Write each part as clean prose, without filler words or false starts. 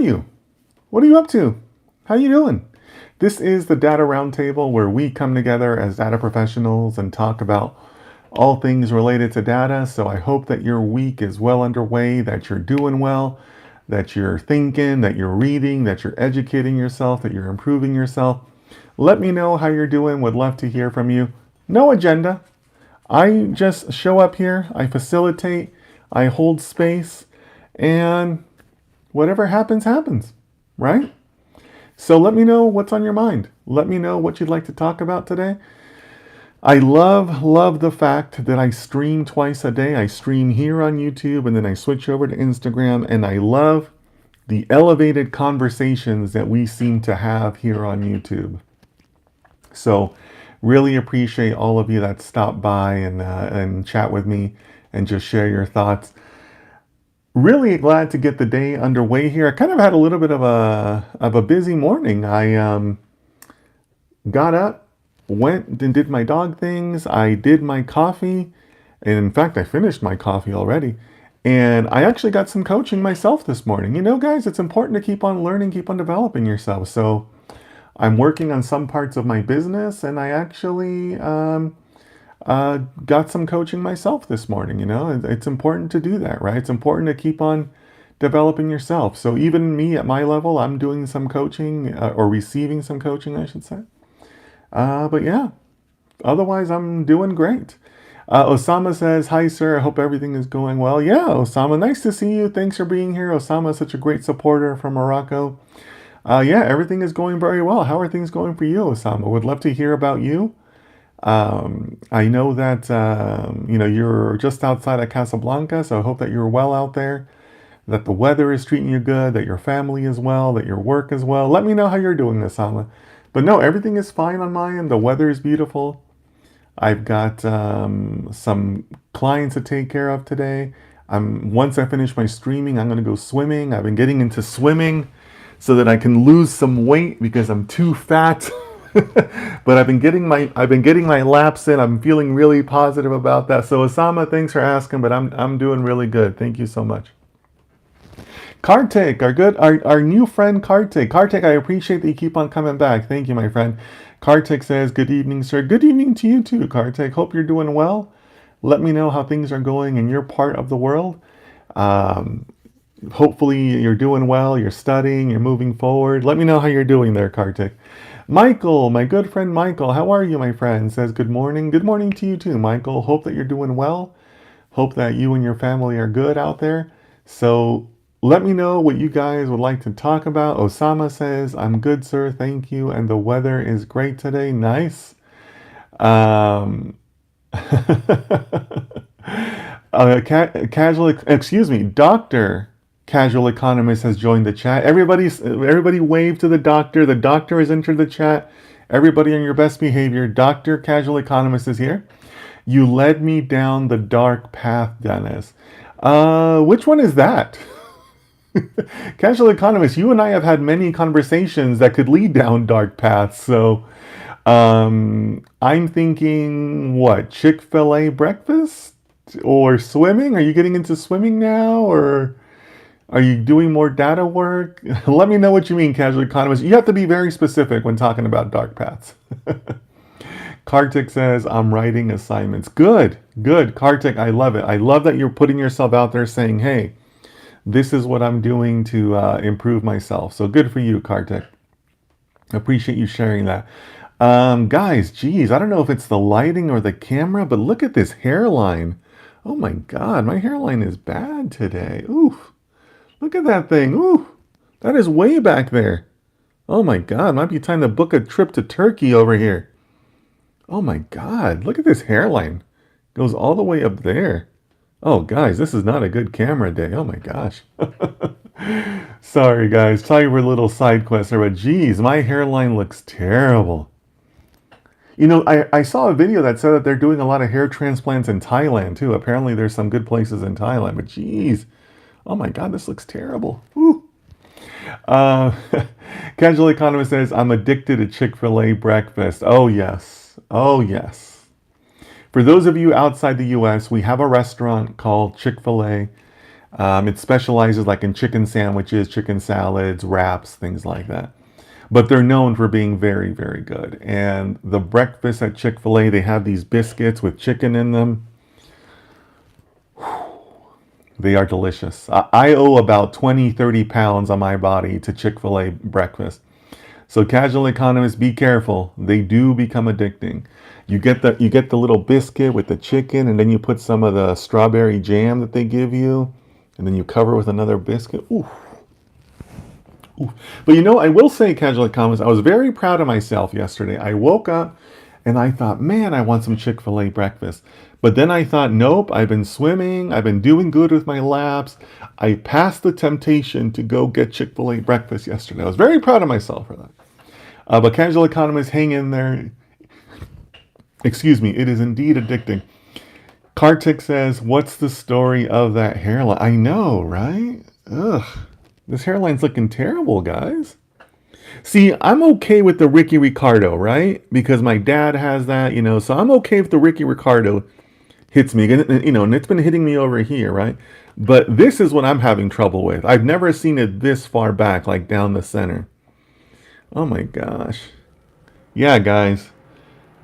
you? What are you up to? How you doing? This is the Data Roundtable where we come together as data professionals and talk about all things related to data. So I hope that your week is well underway, that you're doing well, that you're thinking, that you're reading, that you're educating yourself, that you're improving yourself. Let me know how you're doing. Would love to hear from you. No agenda. I just show up here, I facilitate, I hold space, and whatever happens, happens, right? So let me know what's on your mind. Let me know what you'd like to talk about today. I love the fact that I stream twice a day. I stream here on YouTube and then I switch over to Instagram, and I love the elevated conversations that we seem to have here on YouTube. So really appreciate all of you that stop by and chat with me and just share your thoughts. Really glad to get the day underway here. I kind of had a little bit of a busy morning. I got up, went and did my dog things. I did my coffee, and in fact, I finished my coffee already. And I actually got some coaching myself this morning. You know, guys, it's important to keep on learning, keep on developing yourself. So I'm working on some parts of my business, and I actually got some coaching myself this morning. You know, it's important to do that, right? It's important to keep on developing yourself. So even me at my level, I'm doing some coaching or receiving some coaching, I should say. But yeah, otherwise I'm doing great. Osama says, "Hi, sir. I hope everything is going well." Yeah, Osama, nice to see you. Thanks for being here. Osama is such a great supporter from Morocco. Yeah, everything is going very well. How are things going for you, Osama? Would love to hear about you. I know that you know, you're just outside of Casablanca, so I hope that you're well out there, that the weather is treating you good, that your family is well, that your work is well. Let me know how you're doing, Osama. But no, everything is fine on my end. The weather is beautiful. I've got some clients to take care of today. Once I finish my streaming, I'm going to go swimming. I've been getting into swimming so that I can lose some weight because I'm too fat. But I've been getting my laps in. I'm feeling really positive about that. So Osama, thanks for asking, but I'm doing really good. Thank you so much. Kartik, our new friend Kartik. Kartik, I appreciate that you keep on coming back. Thank you, my friend. Kartik says, "Good evening, sir." Good evening to you too, Kartik. Hope you're doing well. Let me know how things are going in your part of the world. Um, Hopefully you're doing well, you're studying, you're moving forward. Let me know how you're doing there, Kartik. Michael, my good friend Michael, how are you, my friend? Says good morning. Good morning to you too, Michael. Hope that you're doing well. Hope that you and your family are good out there. So let me know what you guys would like to talk about. Osama says, "I'm good, sir. Thank you. And the weather is great today." Nice. Um, casual, excuse me, Doctor Casual Economist has joined the chat. Everybody wave to the doctor. The doctor has entered the chat. Everybody on your best behavior. Doctor Casual Economist is here. "You led me down the dark path, Dennis." Which one is that? Casual Economist, you and I have had many conversations that could lead down dark paths. So I'm thinking, what, Chick-fil-A breakfast or swimming? Are you getting into swimming now, or are you doing more data work? Let me know what you mean, Casual Economist. You have to be very specific when talking about dark paths. Kartik says, "I'm writing assignments." Good, good. Kartik, I love it. I love that you're putting yourself out there saying, "Hey, this is what I'm doing to improve myself." So good for you, Kartik. Appreciate you sharing that. Guys, geez, I don't know if it's the lighting or the camera, but look at this hairline. Oh my God, my hairline is bad today. Oof, look at that thing. Ooh, that is way back there. Oh my God, might be time to book a trip to Turkey over here. Oh my God, look at this hairline. Goes all the way up there. Oh, guys, this is not a good camera day. Oh my gosh. Sorry, guys. Sorry for a little side quest there, but geez, my hairline looks terrible. You know, I saw a video that said that they're doing a lot of hair transplants in Thailand too. Apparently, there's some good places in Thailand, but geez, oh my God, this looks terrible. Woo. Uh, Casual Economist says, "I'm addicted to Chick-fil-A breakfast." Oh, yes. Oh, yes. For those of you outside the US, we have a restaurant called Chick-fil-A. It specializes like in chicken sandwiches, chicken salads, wraps, things like that. But they're known for being very, very good. And the breakfast at Chick-fil-A, they have these biscuits with chicken in them. They are delicious. I owe about 20, 30 pounds on my body to Chick-fil-A breakfast. So casual economists, be careful. They do become addicting. You get the little biscuit with the chicken, and then you put some of the strawberry jam that they give you, and then you cover with another biscuit. Ooh. Ooh. But I will say, casual economists, I was very proud of myself yesterday. I woke up and I thought, man, I want some Chick-fil-A breakfast. But then I thought, nope, I've been swimming. I've been doing good with my laps. I passed the temptation to go get Chick-fil-A breakfast yesterday. I was very proud of myself for that. But casual economists, hang in there. Excuse me, it is indeed addicting. Kartik says, what's the story of that hairline? I know, right? Ugh. This hairline's looking terrible, guys. See, I'm okay with the Ricky Ricardo, right? Because my dad has that, so I'm okay if the Ricky Ricardo hits me, and it's been hitting me over here, right? But this is what I'm having trouble with. I've never seen it this far back, like down the center. Oh my gosh. Yeah, guys.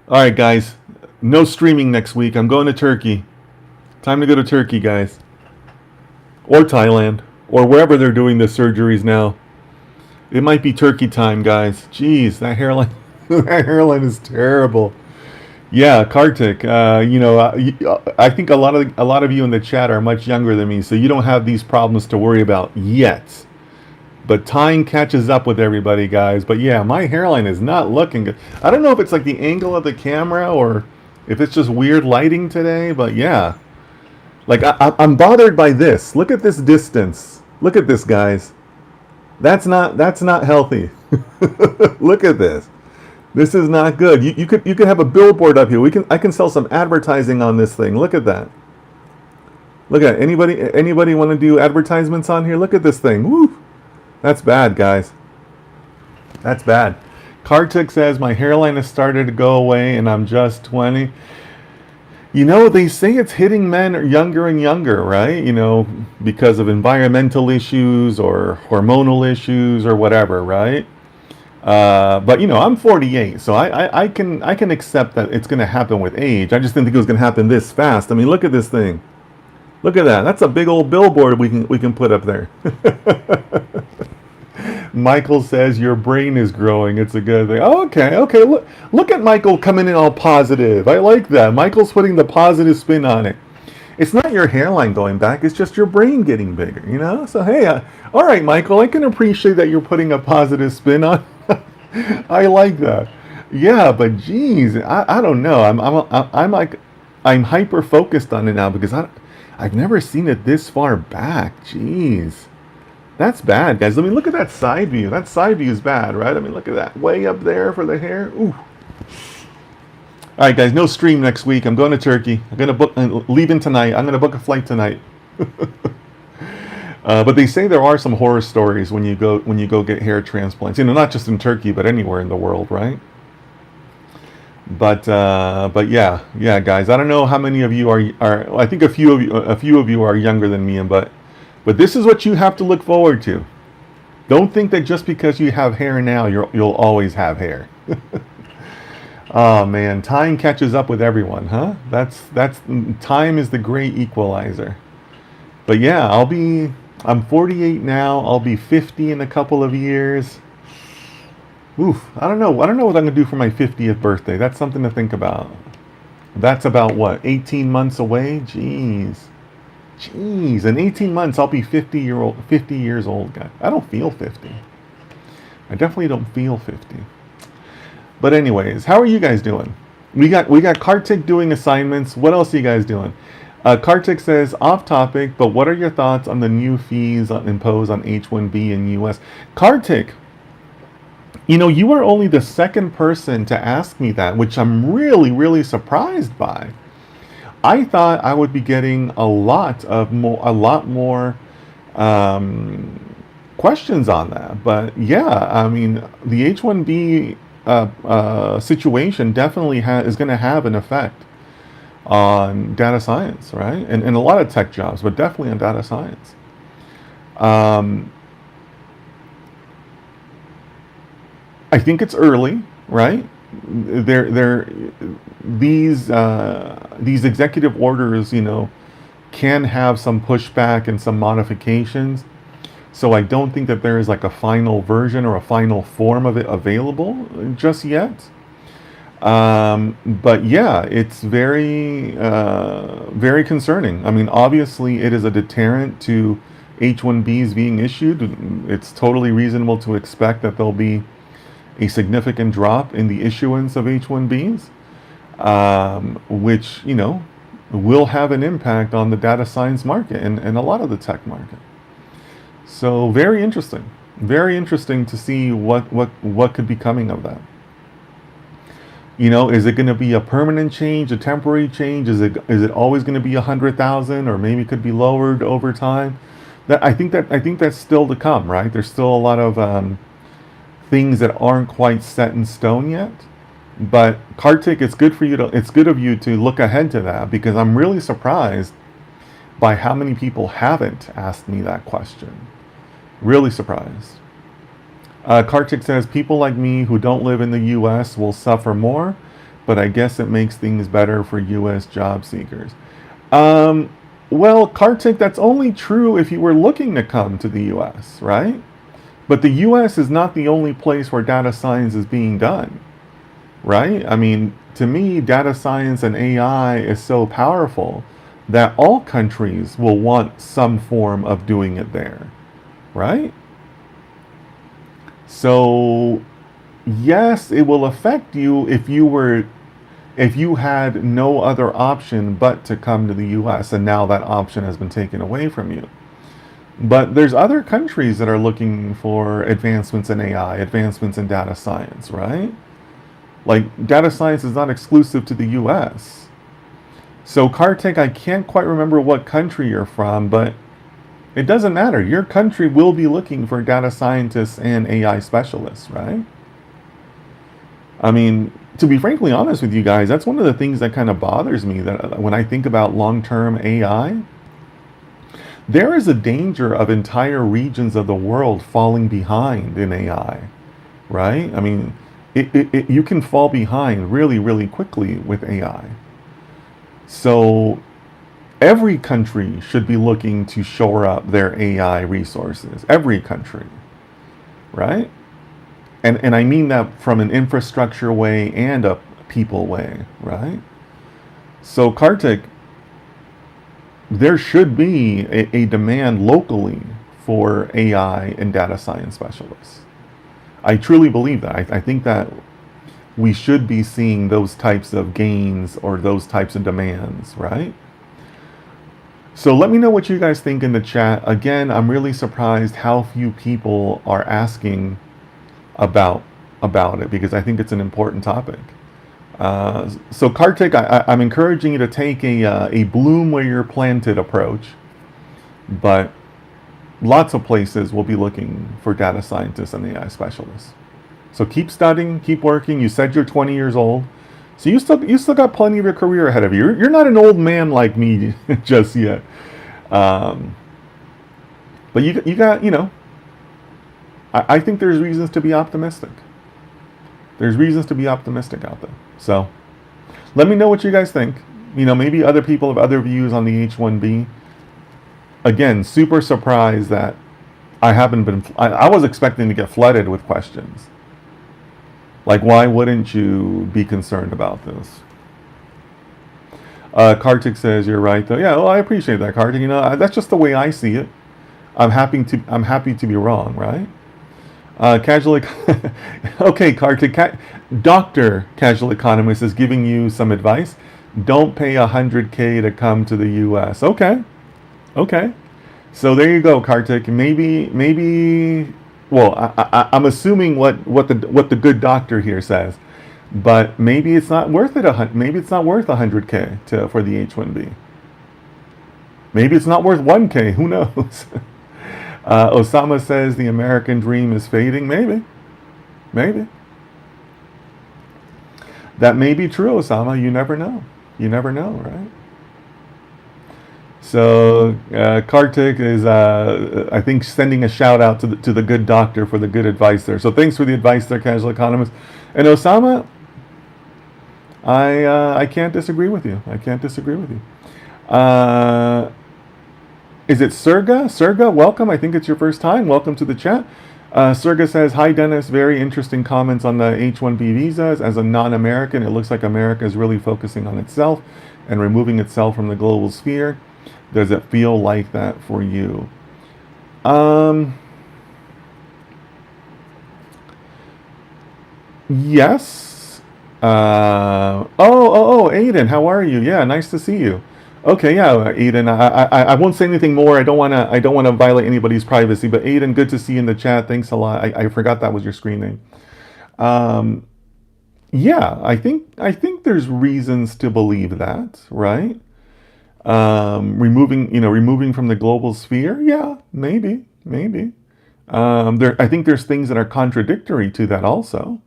All right, guys. No streaming next week. I'm going to Turkey. Time to go to Turkey, guys. Or Thailand. Or wherever they're doing the surgeries now. It might be Turkey time, guys. Jeez, that hairline, that hairline is terrible. Yeah, Kartik. I think a lot of you in the chat are much younger than me, so you don't have these problems to worry about yet. But time catches up with everybody, guys. But yeah, my hairline is not looking good. I don't know if it's like the angle of the camera or if it's just weird lighting today. But yeah, like I'm bothered by this. Look at this distance. Look at this, guys. That's not healthy. Look at this. This is not good. You could have a billboard up here. I can sell some advertising on this thing. Look at that. Look at it. Anybody want to do advertisements on here? Look at this thing. Woo. That's bad, guys. That's bad. Kartik says my hairline has started to go away and I'm just 20. They say it's hitting men younger and younger, right? Because of environmental issues or hormonal issues or whatever, right? But I'm 48, so I can accept that it's going to happen with age. I just didn't think it was going to happen this fast. I mean, look at this thing. Look at that. That's a big old billboard we can put up there. Michael says your brain is growing. It's a good thing. Oh, okay. Look at Michael coming in all positive. I like that. Michael's putting the positive spin on it. It's not your hairline going back. It's just your brain getting bigger. So hey, all right, Michael. I can appreciate that you're putting a positive spin on. I like that. Yeah, but geez, I don't know. I'm hyper focused on it now because I've never seen it this far back. Jeez. That's bad, guys. I mean, look at that side view. That side view is bad, right? I mean, look at that. Way up there for the hair. Ooh. All right, guys. No stream next week. I'm going to Turkey. I'm going to book, leaving tonight. I'm going to book a flight tonight. But they say there are some horror stories when you go get hair transplants. Not just in Turkey, but anywhere in the world, right? But yeah, guys. I don't know how many of you are. I think a few of you are younger than me, but this is what you have to look forward to. Don't think that just because you have hair now, you'll always have hair. Oh man, time catches up with everyone, huh? That's time is the great equalizer. But yeah, I'm 48 now. I'll be 50 in a couple of years. Oof, I don't know what I'm gonna do for my 50th birthday. That's something to think about. That's about what, 18 months away? Jeez, in 18 months I'll be 50 years old, guy. I don't feel 50. I definitely don't feel 50. But anyways, how are you guys doing? We got Kartik doing assignments. What else are you guys doing? Kartik says, off topic, but what are your thoughts on the new fees imposed on H-1B in U.S.? Kartik, you are only the second person to ask me that, which I'm really, really surprised by. I thought I would be getting a lot more questions on that. But yeah, I mean, the H-1B situation definitely is going to have an effect on data science, right? And a lot of tech jobs, but definitely on data science. Um, I think it's early, right? There, these executive orders, can have some pushback and some modifications. So I don't think that there is like a final version or a final form of it available just yet. But yeah, it's very concerning. I mean, obviously, it is a deterrent to H-1Bs being issued. It's totally reasonable to expect that there'll be a significant drop in the issuance of H-1Bs, which, will have an impact on the data science market and a lot of the tech market. So very interesting to see what could be coming of that. Is it going to be a permanent change, a temporary change? Is it always going to be 100,000, or maybe it could be lowered over time? I think that's still to come, right? There's still a lot of things that aren't quite set in stone yet. But Kartik, it's good of you to look ahead to that, because I'm really surprised by how many people haven't asked me that question. Really surprised. Kartik says, people like me who don't live in the U.S. will suffer more, but I guess it makes things better for U.S. job seekers. Well, Kartik, that's only true if you were looking to come to the U.S., right? But the U.S. is not the only place where data science is being done, right? I mean, to me, data science and AI is so powerful that all countries will want some form of doing it there, right? So, yes, it will affect you if you had no other option but to come to the US, and now that option has been taken away from you. But there's other countries that are looking for advancements in AI, advancements in data science, right? Like, data science is not exclusive to the US. So, Kartik, I can't quite remember what country you're from, but it doesn't matter. Your country will be looking for data scientists and AI specialists, right? I mean, to be frankly honest with you guys, that's one of the things that kind of bothers me, that when I think about long-term AI, there is a danger of entire regions of the world falling behind in AI, right? I mean, you can fall behind really, really quickly with AI. So every country should be looking to shore up their AI resources. Every country, right? And I mean that from an infrastructure way and a people way, right? So, Kartik, there should be a demand locally for AI and data science specialists. I truly believe that. I think that we should be seeing those types of gains or those types of demands, right? So let me know what you guys think in the chat. Again, I'm really surprised how few people are asking about it, because I think it's an important topic. So Kartik, I'm encouraging you to take a bloom where you're planted approach, but lots of places will be looking for data scientists and AI specialists. So keep studying, keep working. You said you're 20 years old, so you still got plenty of your career ahead of you. You're not an old man like me just yet, but you got I think there's reasons to be optimistic. There's reasons to be optimistic out there. So let me know what you guys think. Maybe other people have other views on the H-1B. Again, super surprised that I haven't been. I was expecting to get flooded with questions. Like, why wouldn't you be concerned about this? Kartik says, you're right, though. Yeah, well, I appreciate that, Kartik. That's just the way I see it. I'm happy to be wrong, right? Casual, okay, Kartik. Dr. Casual Economist is giving you some advice. Don't pay $100K to come to the U.S. Okay. So there you go, Kartik. Maybe. Well, I'm assuming what the good doctor here says, but maybe it's not worth it. Maybe it's not worth $100K for the H-1B. Maybe it's not worth $1K. Who knows? Osama says the American dream is fading. Maybe. That may be true, Osama. You never know, right? So Kartik is, I think, sending a shout out to the good doctor for the good advice there. So thanks for the advice there, Casual Economist. And Osama, I can't disagree with you. I can't disagree with you. Uh, is it Surga? Surga, welcome. I think it's your first time. Welcome to the chat. Surga says, "Hi Dennis, very interesting comments on the H-1B visas. As a non-American, it looks like America is really focusing on itself and removing itself from the global sphere. Does it feel like that for you?" Um, yes. Aiden, how are you? Yeah, nice to see you. Okay, yeah, Aiden. I won't say anything more. I don't want to violate anybody's privacy. But Aiden, good to see you in the chat. Thanks a lot. I forgot that was your screen name. Um, yeah, I think there's reasons to believe that, right? Removing from the global sphere. Yeah, maybe. I think there's things that are contradictory to that also.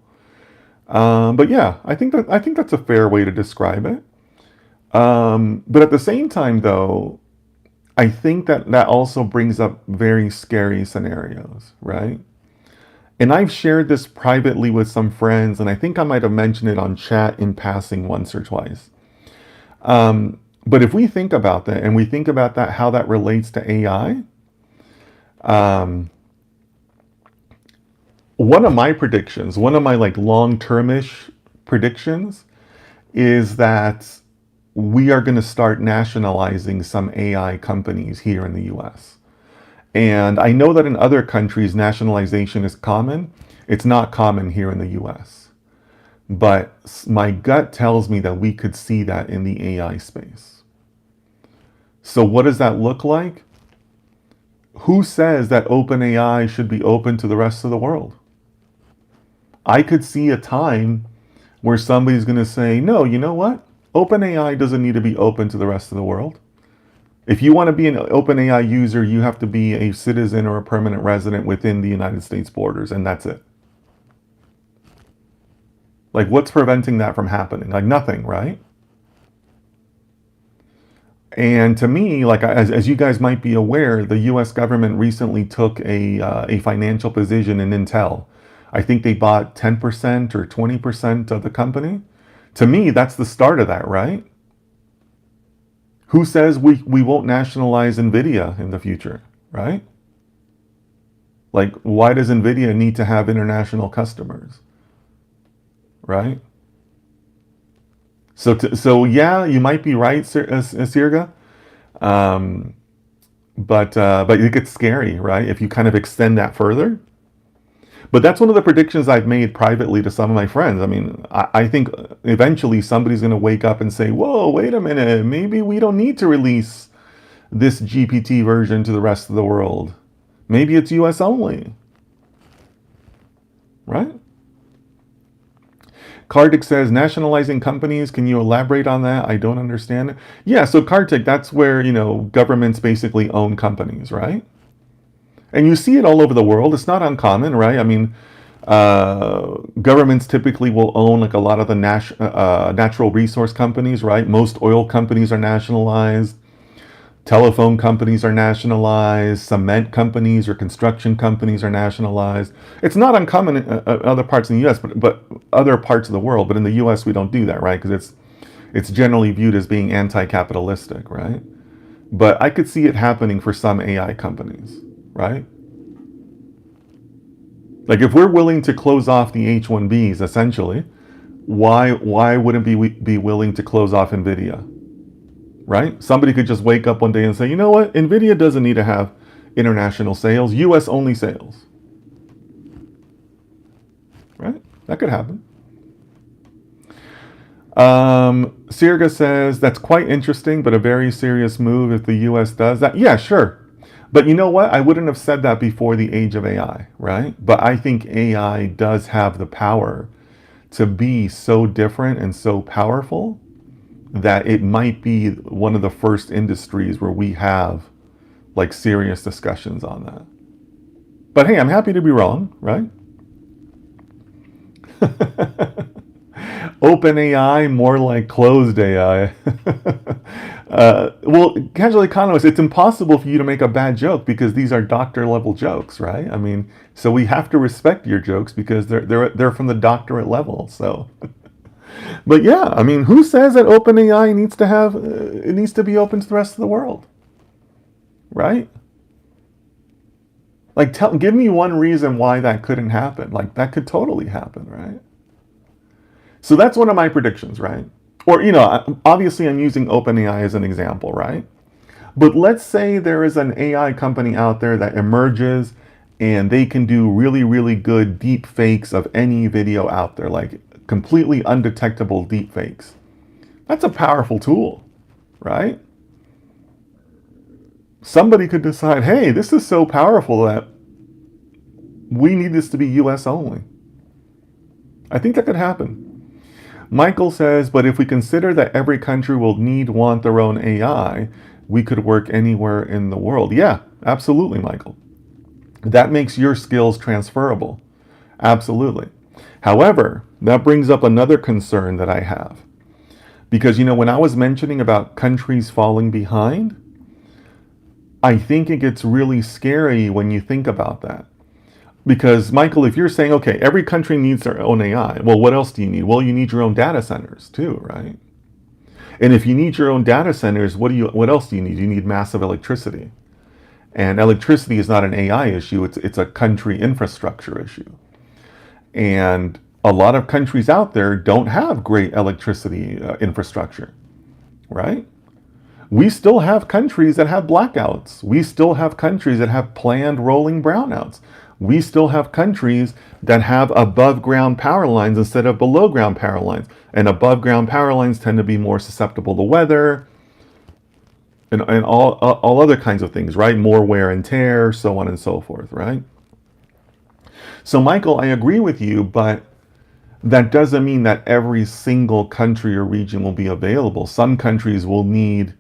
But yeah, I think that's a fair way to describe it. But at the same time, though, I think that also brings up very scary scenarios, right? And I've shared this privately with some friends, and I think I might have mentioned it on chat in passing once or twice. But if we think about that, and we think about that, how that relates to AI, um, one of my predictions, one of my like long-termish predictions, is that we are going to start nationalizing some AI companies here in the US. And I know that in other countries, nationalization is common. It's not common here in the US. But my gut tells me that we could see that in the AI space. So, what does that look like? Who says that OpenAI should be open to the rest of the world? I could see a time where somebody's going to say, no, you know what? OpenAI doesn't need to be open to the rest of the world. If you want to be an OpenAI user, you have to be a citizen or a permanent resident within the United States borders, and that's it. Like, what's preventing that from happening? Like, nothing, right? And to me, like as you guys might be aware, the U.S. government recently took a financial position in Intel. I think they bought 10% or 20% of the company. To me, that's the start of that, right? Who says we won't nationalize NVIDIA in the future, right? Like, why does NVIDIA need to have international customers, right? So yeah, you might be right, Sirga. Um, but it gets scary, right? If you kind of extend that further. But that's one of the predictions I've made privately to some of my friends. I mean, I think eventually somebody's going to wake up and say, "Whoa, wait a minute, maybe we don't need to release this GPT version to the rest of the world. Maybe it's US only," right? Kartik says, nationalizing companies, can you elaborate on that? I don't understand it. Yeah, so Kartik, that's where, governments basically own companies, right? And you see it all over the world. It's not uncommon, right? I mean, governments typically will own like a lot of the natural resource companies, right? Most oil companies are nationalized. Telephone companies are nationalized. Cement companies or construction companies are nationalized. It's not uncommon in other parts in the U.S., but other parts of the world. But in the U.S., we don't do that, right? Because it's generally viewed as being anti-capitalistic, right? But I could see it happening for some AI companies, right? Like if we're willing to close off the H-1Bs, essentially, why wouldn't we be willing to close off NVIDIA? Right? Somebody could just wake up one day and say, you know what? NVIDIA doesn't need to have international sales, US only sales. Right? That could happen. Sirga says, that's quite interesting, but a very serious move if the US does that. Yeah, sure. But you know what? I wouldn't have said that before the age of AI, right? But I think AI does have the power to be so different and so powerful that it might be one of the first industries where we have like serious discussions on that. But hey, I'm happy to be wrong, right? Open AI, more like closed AI. Well, casual economists, it's impossible for you to make a bad joke because these are doctor level jokes, right? I mean, so we have to respect your jokes because they're from the doctorate level. So, but yeah, I mean, who says that open AI needs to have it needs to be open to the rest of the world, right? Like, give me one reason why that couldn't happen. Like, that could totally happen, right? So that's one of my predictions, right? Or, obviously I'm using OpenAI as an example, right? But let's say there is an AI company out there that emerges and they can do really, really good deep fakes of any video out there, like completely undetectable deep fakes. That's a powerful tool, right? Somebody could decide, hey, this is so powerful that we need this to be US only. I think that could happen. Michael says, but if we consider that every country will want their own AI, we could work anywhere in the world. Yeah, absolutely, Michael. That makes your skills transferable. Absolutely. However, that brings up another concern that I have. Because, when I was mentioning about countries falling behind, I think it gets really scary when you think about that. Because, Michael, if you're saying, okay, every country needs their own AI, well, what else do you need? Well, you need your own data centers too, right? And if you need your own data centers, what else do you need? You need massive electricity. And electricity is not an AI issue, it's a country infrastructure issue. And a lot of countries out there don't have great electricity infrastructure, right? We still have countries that have blackouts. We still have countries that have planned rolling brownouts. We still have countries that have above ground power lines instead of below ground power lines. And above ground power lines tend to be more susceptible to weather and all other kinds of things, right? More wear and tear, so on and so forth, right? So, Michael, I agree with you, but that doesn't mean that every single country or region will be available. Some countries will need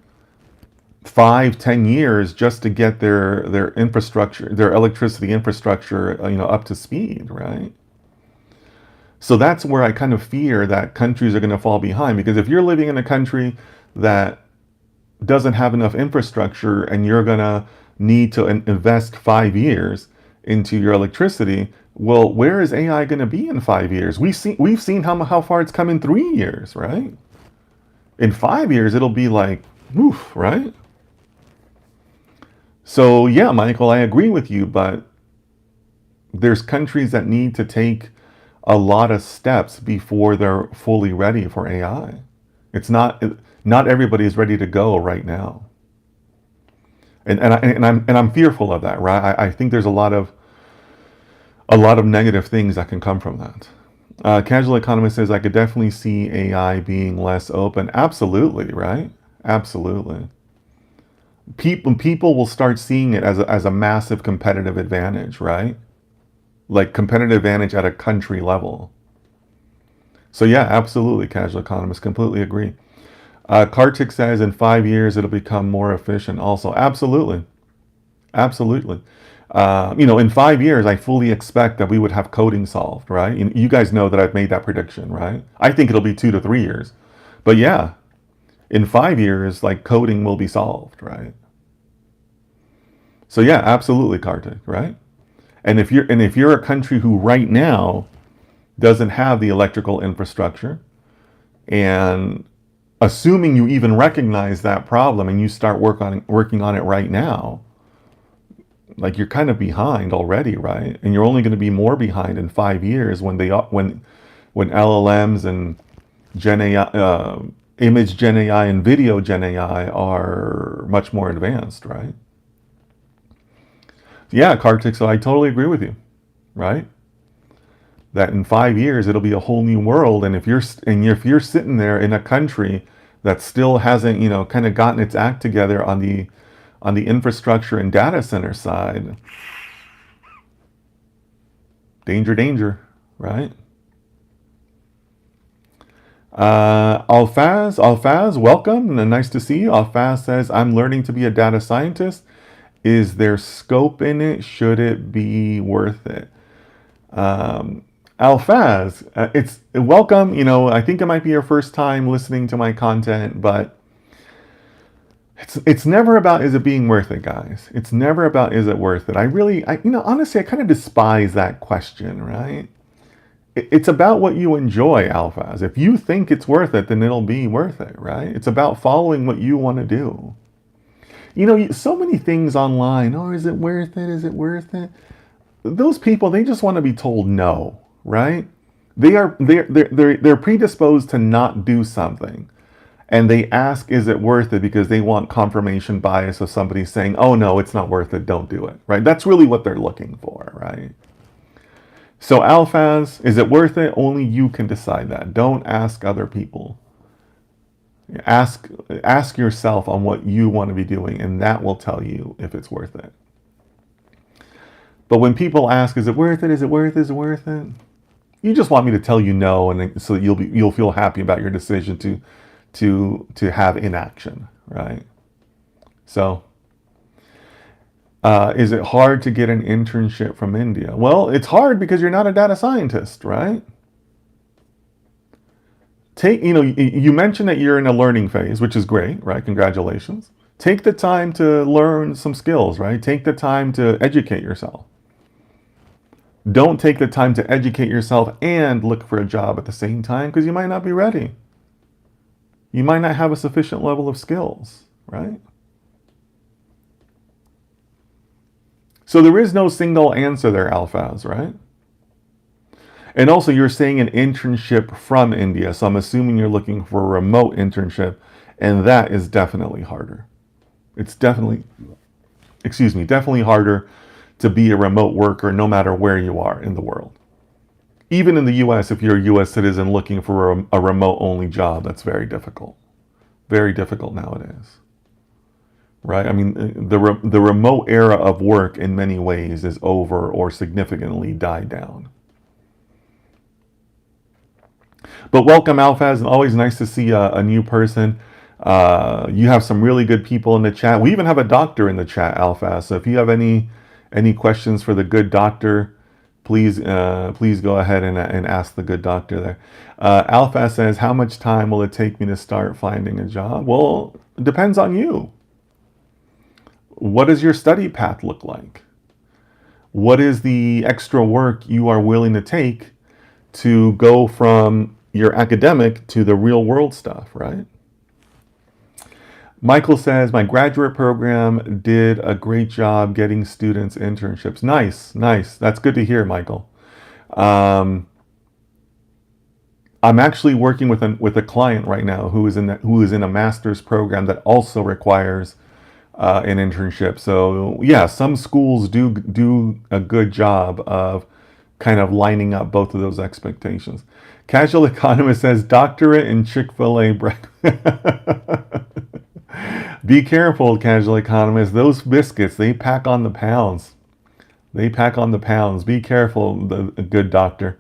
5-10 years just to get their infrastructure, their electricity infrastructure, up to speed, right? So that's where I kind of fear that countries are going to fall behind, because if you're living in a country that doesn't have enough infrastructure and you're going to need to invest 5 years into your electricity, well, where is AI going to be in 5 years? We've seen how far it's come in 3 years, right? In 5 years, it'll be like, woof, right? So yeah, Michael, I agree with you, but there's countries that need to take a lot of steps before they're fully ready for AI. It's not everybody is ready to go right now, and I'm fearful of that. Right? I think there's a lot of negative things that can come from that. Casual Economist says I could definitely see AI being less open. Absolutely, right? Absolutely. People will start seeing it as a massive competitive advantage, right? Like competitive advantage at a country level. So yeah, absolutely, Casual Economist, completely agree. Kartik says in 5 years it'll become more efficient. Also, absolutely, absolutely. In 5 years, I fully expect that we would have coding solved, right? You guys know that I've made that prediction, right? I think it'll be 2 to 3 years, but yeah, in 5 years, like coding will be solved, right? So yeah, absolutely, Kartik, right? And if you're a country who right now doesn't have the electrical infrastructure, and assuming you even recognize that problem and you start working on it right now, like you're kind of behind already, right? And you're only going to be more behind in 5 years when LLMs and Gen AI, image Gen AI and video Gen AI are much more advanced, right? Yeah, Kartik, so I totally agree with you, right? That in 5 years it'll be a whole new world, and if you're sitting there in a country that still hasn't, kind of gotten its act together on the infrastructure and data center side, danger, danger, right? Alfaz, welcome. Nice to see you. Alfaz says, I'm learning to be a data scientist. Is there scope in it? Should it be worth it? Alfaz, it's welcome. I think it might be your first time listening to my content, but it's never about is it being worth it, guys. It's never about is it worth it. Honestly, I kind of despise that question, right? It's about what you enjoy, Alphas. If you think it's worth it, then it'll be worth it, right? It's about following what you want to do. So many things online. Oh, is it worth it? Is it worth it? Those people, they just want to be told no, right? They're predisposed to not do something. And they ask, is it worth it? Because they want confirmation bias of somebody saying, oh no, it's not worth it, don't do it, right? That's really what they're looking for, right? So Alphas, is it worth it? Only you can decide that. Don't ask other people. Ask yourself on what you want to be doing, and that will tell you if it's worth it. But when people ask, is it worth it? Is it worth it? Is it worth it? You just want me to tell you no, and so you'll feel happy about your decision to have inaction, right? So, is it hard to get an internship from India? Well, it's hard because you're not a data scientist, right? You mentioned that you're in a learning phase, which is great, right? Congratulations. Take the time to learn some skills, right? Take the time to educate yourself. Don't take the time to educate yourself and look for a job at the same time because you might not be ready. You might not have a sufficient level of skills, right? So there is no single answer there, Alphas, right? And also you're saying an internship from India, so I'm assuming you're looking for a remote internship, and that is definitely harder. It's definitely harder to be a remote worker no matter where you are in the world. Even in the US, if you're a US citizen looking for a remote-only job, that's very difficult. Very difficult nowadays. Right? I mean, the remote era of work in many ways is over or significantly died down. But welcome, Alphas. Always nice to see a new person. You have some really good people in the chat. We even have a doctor in the chat, Alphas. So if you have any questions for the good doctor, please go ahead and ask the good doctor there. Alphas says, how much time will it take me to start finding a job? Well, it depends on you. What does your study path look like? What is the extra work you are willing to take to go from your academic to the real world stuff, right? Michael says, my graduate program did a great job getting students internships. Nice. That's good to hear, Michael. I'm actually working with a client right now who is in a master's program that also requires an internship. So yeah, some schools do a good job of kind of lining up both of those expectations. Casual Economist says, doctorate in Chick-fil-A breakfast. Be careful, Casual Economist. Those biscuits, they pack on the pounds. Be careful, the good doctor.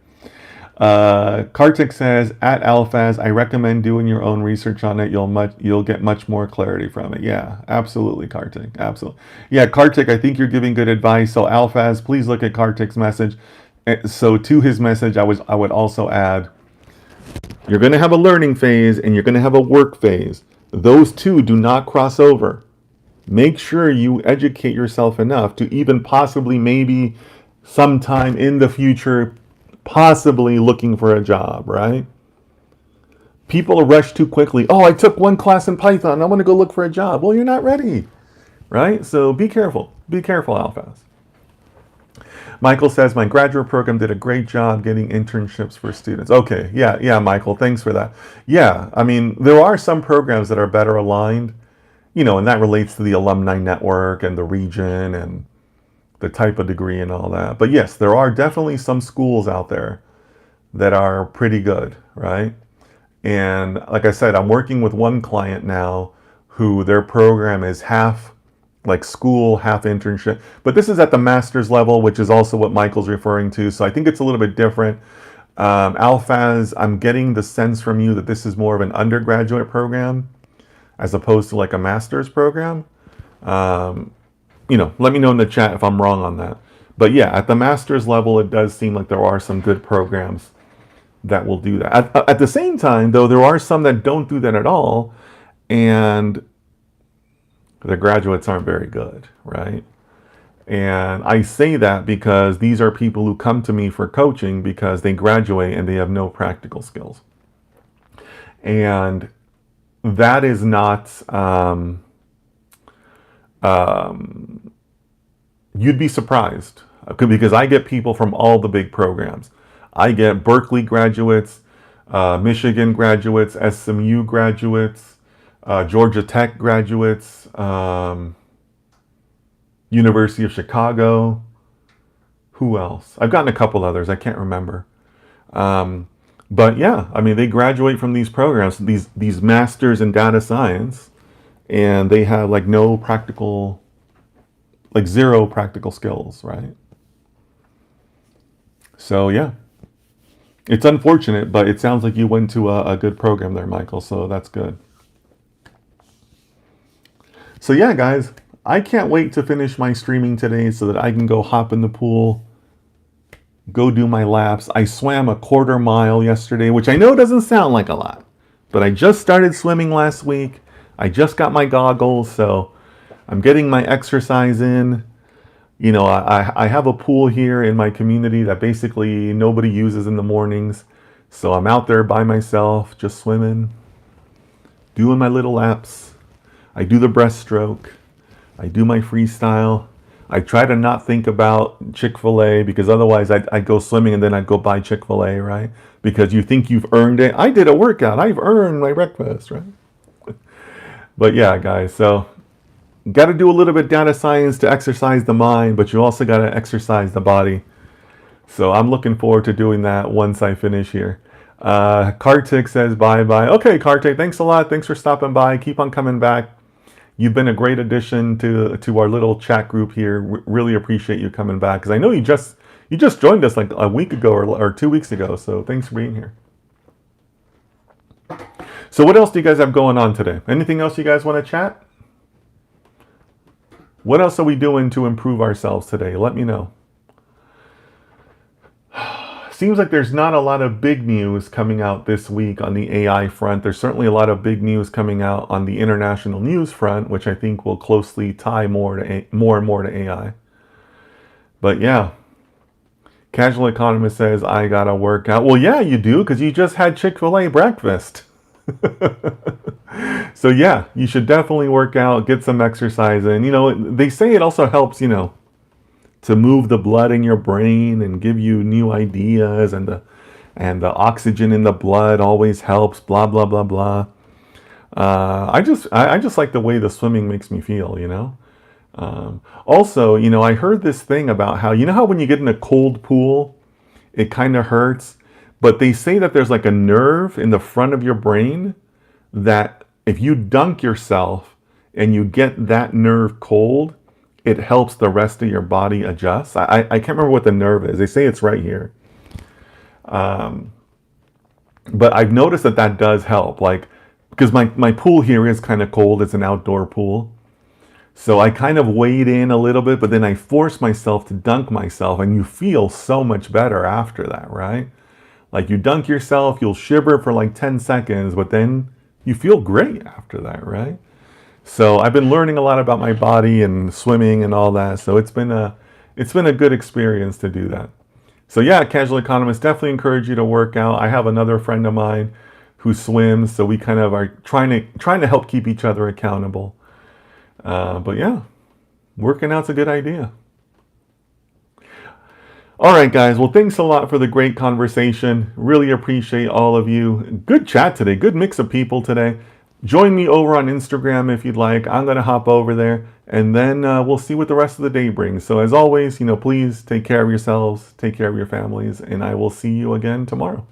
Kartik says, at Alphas, I recommend doing your own research on it. You'll get much more clarity from it. Yeah, absolutely, Kartik. Absolutely. Yeah, Kartik, I think you're giving good advice. So Alphas, please look at Kartik's message. So to his message, I would also add, you're going to have a learning phase and you're going to have a work phase. Those two do not cross over. Make sure you educate yourself enough to even possibly maybe sometime in the future possibly looking for a job, right? People rush too quickly. Oh, I took one class in Python. I want to go look for a job. Well, you're not ready, right? So be careful. Be careful, Alphas. Michael says, my graduate program did a great job getting internships for students. Okay, yeah, Michael, thanks for that. Yeah, I mean, there are some programs that are better aligned, and that relates to the alumni network and the region and the type of degree and all that. But yes, there are definitely some schools out there that are pretty good, right? And like I said, I'm working with one client now who their program is half like school, half internship. But this is at the master's level, which is also what Michael's referring to. So I think it's a little bit different. Alphas, I'm getting the sense from you that this is more of an undergraduate program as opposed to like a master's program. Let me know in the chat if I'm wrong on that. But yeah, at the master's level, it does seem like there are some good programs that will do that. At the same time, though, there are some that don't do that at all, and the graduates aren't very good, right? And I say that because these are people who come to me for coaching because they graduate and they have no practical skills. And that is not, you'd be surprised because I get people from all the big programs. I get Berkeley graduates, Michigan graduates, SMU graduates, Georgia Tech graduates, University of Chicago. Who else? I've gotten a couple others. I can't remember. But yeah, I mean, they graduate from these programs, these masters in data science, and they have like no practical, like zero practical skills, right? So yeah, it's unfortunate, but it sounds like you went to a good program there, Michael. So that's good. So yeah, guys, I can't wait to finish my streaming today so that I can go hop in the pool, go do my laps. I swam a 1/4 mile yesterday, which I know doesn't sound like a lot, but I just started swimming last week. I just got my goggles, so I'm getting my exercise in. You know, I have a pool here in my community that basically nobody uses in the mornings. So I'm out there by myself, just swimming, doing my little laps. I do the breaststroke. I do my freestyle. I try to not think about Chick-fil-A because otherwise I'd go swimming and then I'd go buy Chick-fil-A, right? Because you think you've earned it. I did a workout. I've earned my breakfast, right? But yeah, guys, so got to do a little bit of data science to exercise the mind, but you also got to exercise the body. So I'm looking forward to doing that once I finish here. Kartik says bye-bye. Okay, Kartik, thanks a lot. Thanks for stopping by. Keep on coming back. You've been a great addition to our little chat group here. Really appreciate you coming back because I know you just joined us like a week ago or 2 weeks ago. So thanks for being here. So what else do you guys have going on today? Anything else you guys want to chat? What else are we doing to improve ourselves today? Let me know. Seems like there's not a lot of big news coming out this week on the AI front. There's certainly a lot of big news coming out on the international news front, which I think will closely tie more and more to AI. But yeah, Casual Economist says, I gotta work out. Well, yeah, you do, because you just had Chick-fil-A breakfast. So yeah, you should definitely work out, get some exercise in. You know, they say it also helps, you know, to move the blood in your brain and give you new ideas, and the oxygen in the blood always helps, blah blah blah blah. I just like the way the swimming makes me feel, you know. Also, you know, I heard this thing about how, you know how when you get in a cold pool, it kind of hurts, but they say that there's like a nerve in the front of your brain that if you dunk yourself and you get that nerve cold, it helps the rest of your body adjust. I can't remember what the nerve is. They say it's right here. But I've noticed that does help. Like, because my pool here is kind of cold. It's an outdoor pool. So I kind of wade in a little bit, but then I force myself to dunk myself, and you feel so much better after that, right? Like you dunk yourself, you'll shiver for like 10 seconds, but then you feel great after that, right? So I've been learning a lot about my body and swimming and all that. So it's been a good experience to do that. So yeah, Casual Economist, definitely encourage you to work out. I have another friend of mine who swims, so we kind of are trying to help keep each other accountable. But yeah, working out's a good idea. All right, guys. Well, thanks a lot for the great conversation. Really appreciate all of you. Good chat today. Good mix of people today. Join me over on Instagram if you'd like. I'm going to hop over there, and then we'll see what the rest of the day brings. So as always, you know, please take care of yourselves, take care of your families, and I will see you again tomorrow.